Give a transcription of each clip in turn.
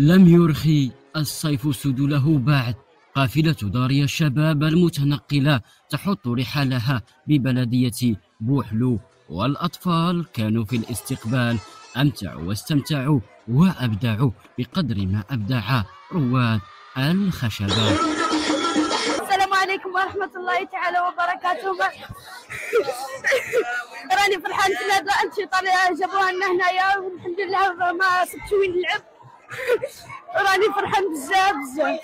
لم يرخي الصيف سدوله بعد. قافلة دار الشباب المتنقلة تحط رحالها ببلدية بوحلو، والأطفال كانوا في الاستقبال. أمتعوا واستمتعوا وأبدعوا بقدر ما أبدع رواد الخشبة. السلام عليكم ورحمة الله تعالى وبركاته. راني فرحان في هذه الأنشطة اللي جابوها لنا هنايا، والحمد لله ما صبت وين نلعب. راني فرحان بزاف.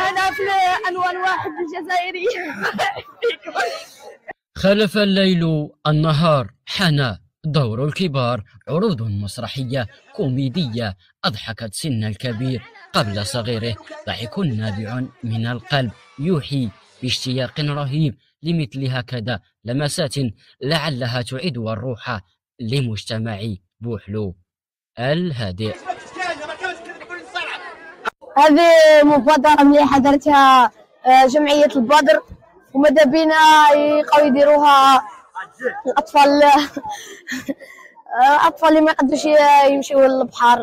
أنا في عنوان واحد الجزائري. خلف الليل النهار، حان دور الكبار. عروض مسرحية كوميدية أضحكت سن الكبير قبل صغيره. ضحك نابع من القلب يوحي باشتياق رهيب لمثل هكذا لمسات لعلها تعيد الروح لمجتمع بوحلو الهادئ. هذه مبادرة مليحة درتها جمعية البدر، وماذا بينا يبقاو يديروها الأطفال اللي ما يقدروش يمشيو للبحر،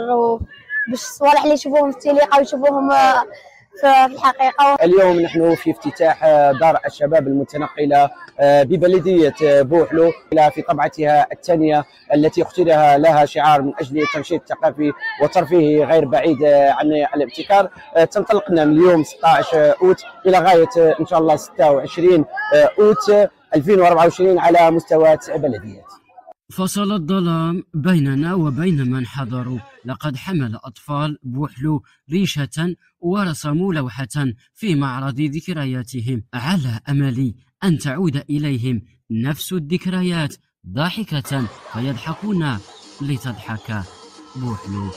باش الصوالح اللي يشوفوهم في التيلي يبقاو يشوفوهم في الحقيقة. اليوم نحن في افتتاح دار الشباب المتنقلة ببلدية بوحلو في طبعتها الثانية التي اخترع لها شعار من أجل التنشيط الثقافي والترفيهي غير بعيد عن الابتكار. تنطلقنا من اليوم 16 أوت إلى غاية إن شاء الله 26 أوت 2024 على مستوى 9 بلديات. فصل الظلام بيننا وبين من حضروا. لقد حمل أطفال بوحلو ريشة ورسموا لوحة في معرض ذكرياتهم، على أمل أن تعود إليهم نفس الذكريات ضاحكة فيضحكون لتضحك بوحلو.